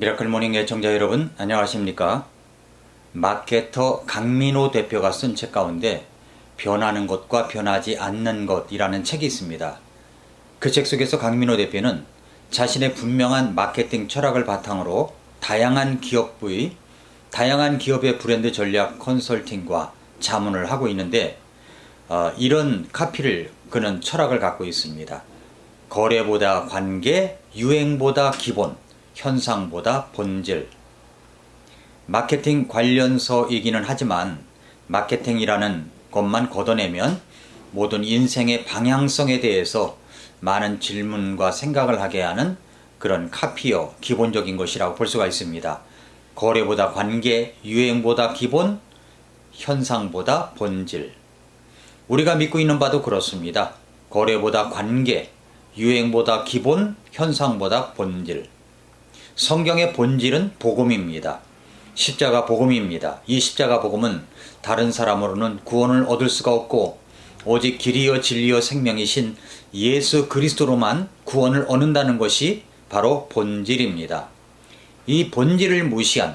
미라클 모닝 애청자 여러분 안녕하십니까? 마케터 강민호 대표가 쓴 책 가운데 변하는 것과 변하지 않는 것이라는 책이 있습니다. 그 책 속에서 강민호 대표는 자신의 분명한 마케팅 철학을 바탕으로 다양한 기업의 브랜드 전략 컨설팅과 자문을 하고 있는데 이런 카피를 그는 철학을 갖고 있습니다. 거래보다 관계, 유행보다 기본, 현상보다 본질. 마케팅 관련서이기는 하지만 마케팅이라는 것만 걷어내면 모든 인생의 방향성에 대해서 많은 질문과 생각을 하게 하는 그런 카피어 기본적인 것이라고 볼 수가 있습니다. 거래보다 관계, 유행보다 기본, 현상보다 본질. 우리가 믿고 있는 바도 그렇습니다. 거래보다 관계, 유행보다 기본, 현상보다 본질. 성경의 본질은 복음입니다. 십자가 복음입니다. 이 십자가 복음은 다른 사람으로는 구원을 얻을 수가 없고 오직 길이요 진리요 생명이신 예수 그리스도로만 구원을 얻는다는 것이 바로 본질입니다. 이 본질을 무시한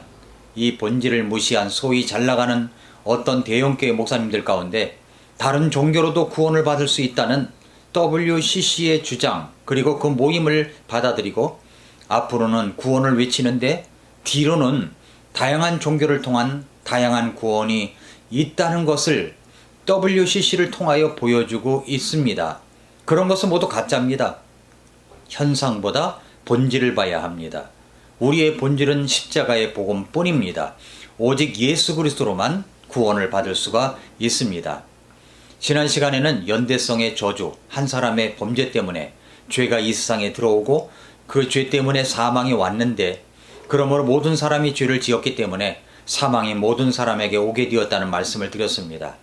소위 잘나가는 어떤 대형교회 목사님들 가운데 다른 종교로도 구원을 받을 수 있다는 WCC의 주장, 그리고 그 모임을 받아들이고 앞으로는 구원을 외치는데 뒤로는 다양한 종교를 통한 다양한 구원이 있다는 것을 WCC를 통하여 보여주고 있습니다. 그런 것은 모두 가짜입니다. 현상보다 본질을 봐야 합니다. 우리의 본질은 십자가의 복음뿐입니다. 오직 예수 그리스도로만 구원을 받을 수가 있습니다. 지난 시간에는 연대성의 저주, 한 사람의 범죄 때문에 죄가 이 세상에 들어오고 그 죄 때문에 사망이 왔는데 그러므로 모든 사람이 죄를 지었기 때문에 사망이 모든 사람에게 오게 되었다는 말씀을 드렸습니다.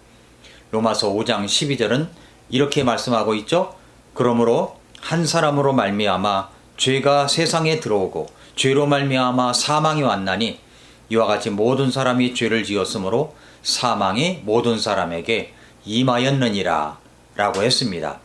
로마서 5장 12절은 이렇게 말씀하고 있죠. 그러므로 한 사람으로 말미암아 죄가 세상에 들어오고 죄로 말미암아 사망이 왔나니 이와 같이 모든 사람이 죄를 지었으므로 사망이 모든 사람에게 임하였느니라 라고 했습니다.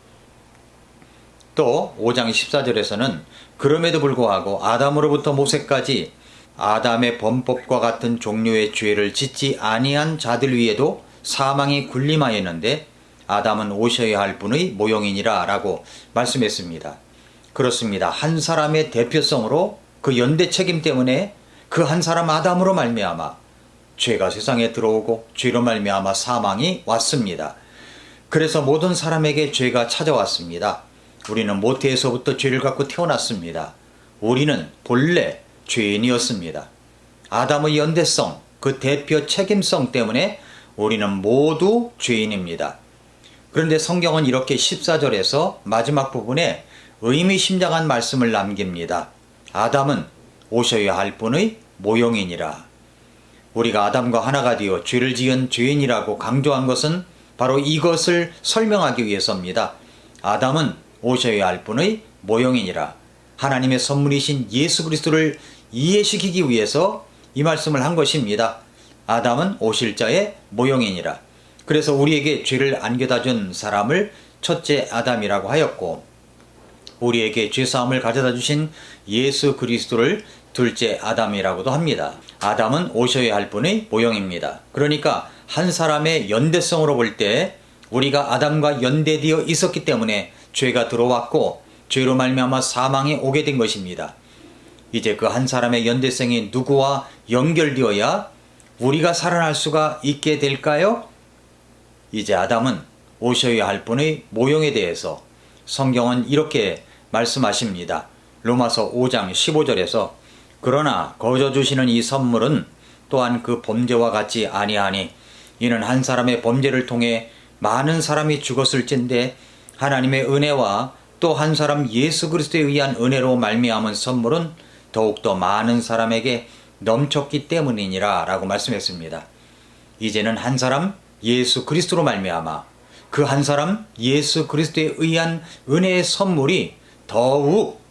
또 5장 14절에서는 그럼에도 불구하고 아담으로부터 모세까지 아담의 범법과 같은 종류의 죄를 짓지 아니한 자들 위에도 사망이 군림하였는데 아담은 오셔야 할 분의 모형이니라 라고 말씀했습니다. 그렇습니다. 한 사람의 대표성으로 그 연대 책임 때문에 그 한 사람 아담으로 말미암아 죄가 세상에 들어오고 죄로 말미암아 사망이 왔습니다. 그래서 모든 사람에게 죄가 찾아왔습니다. 우리는 모태에서부터 죄를 갖고 태어났습니다. 우리는 본래 죄인이었습니다. 아담의 연대성, 그 대표 책임성 때문에 우리는 모두 죄인입니다. 그런데 성경은 이렇게 14절에서 마지막 부분에 의미심장한 말씀을 남깁니다. 아담은 오셔야 할 분의 모형이니라. 우리가 아담과 하나가 되어 죄를 지은 죄인이라고 강조한 것은 바로 이것을 설명하기 위해서입니다. 아담은 오셔야 할 분의 모형이니라. 하나님의 선물이신 예수 그리스도를 이해시키기 위해서 이 말씀을 한 것입니다. 아담은 오실 자의 모형이니라. 그래서 우리에게 죄를 안겨다 준 사람을 첫째 아담이라고 하였고 우리에게 죄사함을 가져다 주신 예수 그리스도를 둘째 아담이라고도 합니다. 아담은 오셔야 할 분의 모형입니다. 그러니까 한 사람의 연대성으로 볼 때 우리가 아담과 연대되어 있었기 때문에 죄가 들어왔고 죄로 말미암아 사망이 오게 된 것입니다. 이제 그 한 사람의 연대성이 누구와 연결되어야 우리가 살아날 수가 있게 될까요? 이제 아담은 오셔야 할 분의 모형에 대해서 성경은 이렇게 말씀하십니다. 로마서 5장 15절에서 그러나 거저 주시는 이 선물은 또한 그 범죄와 같지 아니하니 이는 한 사람의 범죄를 통해 많은 사람이 죽었을진데 하나님의 은혜와 또 한 사람 예수 그리스도에 의한 은혜로 말미암은 선물은 더욱더 많은 사람에게 넘쳤기 때문이니라 라고 말씀했습니다. 이제는 한 사람 예수 그리스도로 말미암아 그 한 사람 예수 그리스도에 의한 은혜의 선물이 더욱,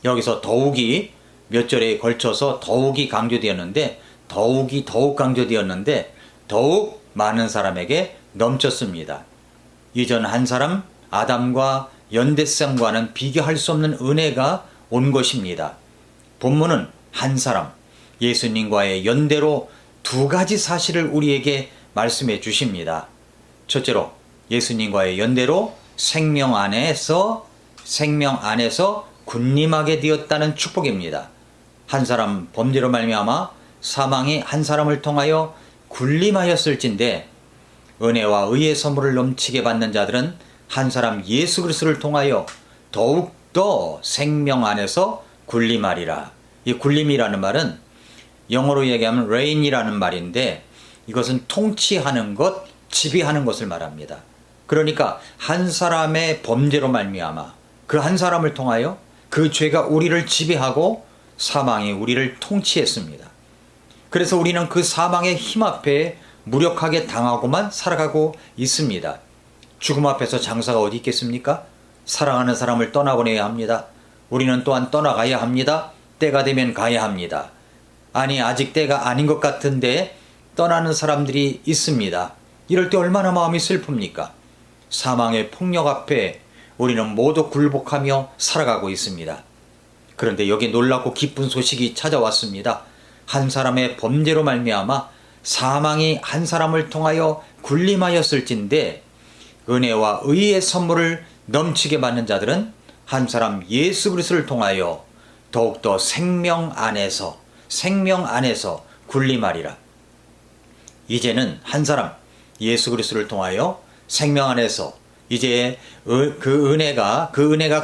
여기서 더욱이 몇 절에 걸쳐서 더욱이 강조되었는데 더욱 강조되었는데 더욱 많은 사람에게 넘쳤습니다. 이전 한 사람 아담과 연대성과는 비교할 수 없는 은혜가 온 것입니다. 본문은 한 사람, 예수님과의 연대로 두 가지 사실을 우리에게 말씀해 주십니다. 첫째로 예수님과의 연대로 생명 안에서 군림하게 되었다는 축복입니다. 한 사람 범죄로 말미암아 사망이 한 사람을 통하여 군림하였을진데 은혜와 의의 선물을 넘치게 받는 자들은 한 사람 예수 그리스도를 통하여 더욱더 생명 안에서 군림하리라. 이 군림이라는 말은 영어로 얘기하면 reign이라는 말인데 이것은 통치하는 것, 지배하는 것을 말합니다. 그러니까 한 사람의 범죄로 말미암아 그 한 사람을 통하여 그 죄가 우리를 지배하고 사망이 우리를 통치했습니다. 그래서 우리는 그 사망의 힘 앞에 무력하게 당하고만 살아가고 있습니다. 죽음 앞에서 장사가 어디 있겠습니까? 사랑하는 사람을 떠나보내야 합니다. 우리는 또한 떠나가야 합니다. 때가 되면 가야 합니다. 아니, 아직 때가 아닌 것 같은데 떠나는 사람들이 있습니다. 이럴 때 얼마나 마음이 슬픕니까? 사망의 폭력 앞에 우리는 모두 굴복하며 살아가고 있습니다. 그런데 여기 놀랍고 기쁜 소식이 찾아왔습니다. 한 사람의 범죄로 말미암아 사망이 한 사람을 통하여 군림하였을진데 은혜와 의의 선물을 넘치게 받는 자들은 한 사람 예수 그리스도를 통하여 더욱더 생명 안에서 군림하리라. 이제는 한 사람 예수 그리스도를 통하여 생명 안에서 이제 그 은혜가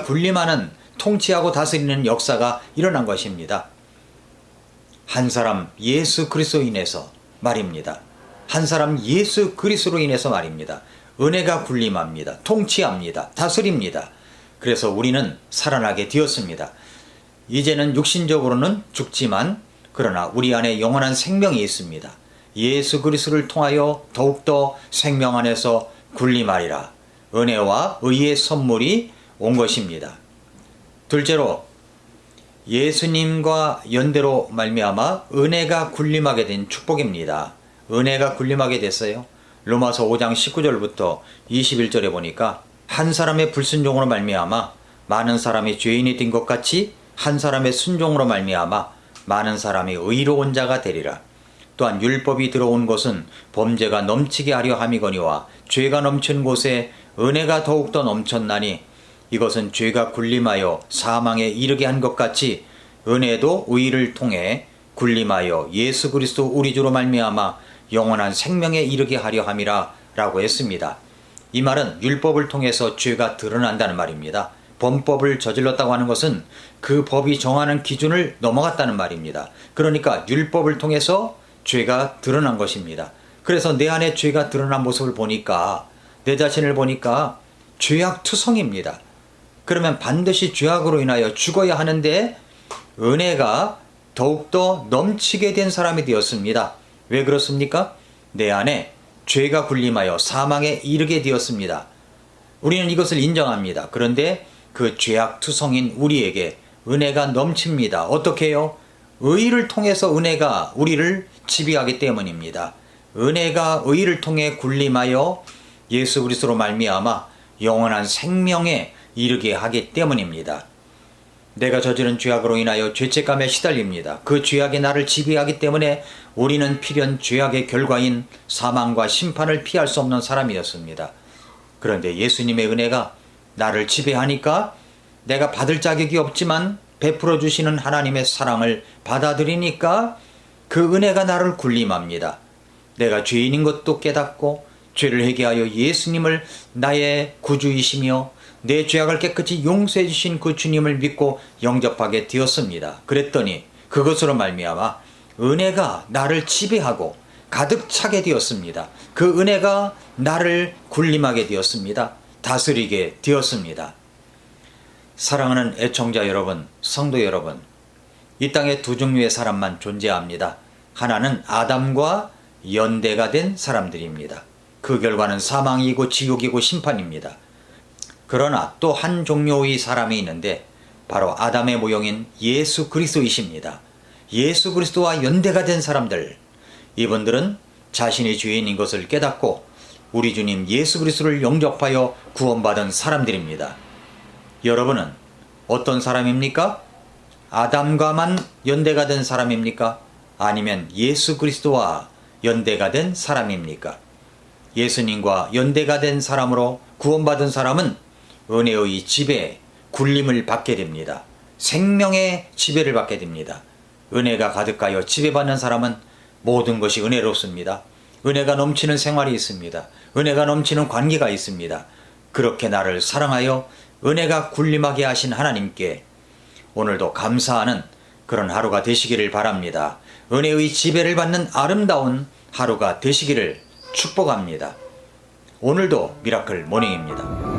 군림하는 통치하고 다스리는 역사가 일어난 것입니다. 한 사람 예수 그리스도로 인해서 말입니다. 한 사람 예수 그리스도로 인해서 말입니다. 은혜가 군림합니다. 통치합니다. 다스립니다. 그래서 우리는 살아나게 되었습니다. 이제는 육신적으로는 죽지만 그러나 우리 안에 영원한 생명이 있습니다. 예수 그리스도를 통하여 더욱더 생명 안에서 군림하리라. 은혜와 의의 선물이 온 것입니다. 둘째로 예수님과 연대로 말미암아 은혜가 군림하게 된 축복입니다. 은혜가 군림하게 됐어요. 로마서 5장 19절부터 21절에 보니까 한 사람의 불순종으로 말미암아 많은 사람이 죄인이 된 것 같이 한 사람의 순종으로 말미암아 많은 사람이 의로운 자가 되리라. 또한 율법이 들어온 것은 범죄가 넘치게 하려 함이거니와 죄가 넘친 곳에 은혜가 더욱더 넘쳤나니 이것은 죄가 군림하여 사망에 이르게 한 것 같이 은혜도 의를 통해 군림하여 예수 그리스도 우리 주로 말미암아 영원한 생명에 이르게 하려 함이라 라고 했습니다. 이 말은 율법을 통해서 죄가 드러난다는 말입니다. 범법을 저질렀다고 하는 것은 그 법이 정하는 기준을 넘어갔다는 말입니다. 그러니까 율법을 통해서 죄가 드러난 것입니다. 그래서 내 안에 죄가 드러난 모습을 보니까 내 자신을 보니까 죄악투성입니다. 그러면 반드시 죄악으로 인하여 죽어야 하는데 은혜가 더욱더 넘치게 된 사람이 되었습니다. 왜 그렇습니까? 내 안에 죄가 군림하여 사망에 이르게 되었습니다. 우리는 이것을 인정합니다. 그런데 그 죄악투성인 우리에게 은혜가 넘칩니다. 어떻게 해요? 의를 통해서 은혜가 우리를 지배하기 때문입니다. 은혜가 의를 통해 군림하여 예수 그리스도로 말미암아 영원한 생명에 이르게 하기 때문입니다. 내가 저지른 죄악으로 인하여 죄책감에 시달립니다. 그 죄악이 나를 지배하기 때문에 우리는 필연 죄악의 결과인 사망과 심판을 피할 수 없는 사람이었습니다. 그런데 예수님의 은혜가 나를 지배하니까 내가 받을 자격이 없지만 베풀어 주시는 하나님의 사랑을 받아들이니까 그 은혜가 나를 군림합니다. 내가 죄인인 것도 깨닫고 죄를 회개하여 예수님을 나의 구주이시며 내 죄악을 깨끗이 용서해 주신 그 주님을 믿고 영접하게 되었습니다. 그랬더니 그것으로 말미암아 은혜가 나를 지배하고 가득 차게 되었습니다. 그 은혜가 나를 군림하게 되었습니다. 다스리게 되었습니다. 사랑하는 애청자 여러분, 성도 여러분, 이 땅에 두 종류의 사람만 존재합니다. 하나는 아담과 연대가 된 사람들입니다. 그 결과는 사망이고 지옥이고 심판입니다. 그러나 또 한 종류의 사람이 있는데 바로 아담의 모형인 예수 그리스도이십니다. 예수 그리스도와 연대가 된 사람들, 이분들은 자신이 죄인인 것을 깨닫고 우리 주님 예수 그리스도를 영접하여 구원받은 사람들입니다. 여러분은 어떤 사람입니까? 아담과만 연대가 된 사람입니까? 아니면 예수 그리스도와 연대가 된 사람입니까? 예수님과 연대가 된 사람으로 구원받은 사람은 은혜의 지배, 굴림을 받게 됩니다. 생명의 지배를 받게 됩니다. 은혜가 가득하여 지배받는 사람은 모든 것이 은혜롭습니다. 은혜가 넘치는 생활이 있습니다. 은혜가 넘치는 관계가 있습니다. 그렇게 나를 사랑하여 은혜가 굴림하게 하신 하나님께 오늘도 감사하는 그런 하루가 되시기를 바랍니다. 은혜의 지배를 받는 아름다운 하루가 되시기를 축복합니다. 오늘도 미라클 모닝입니다.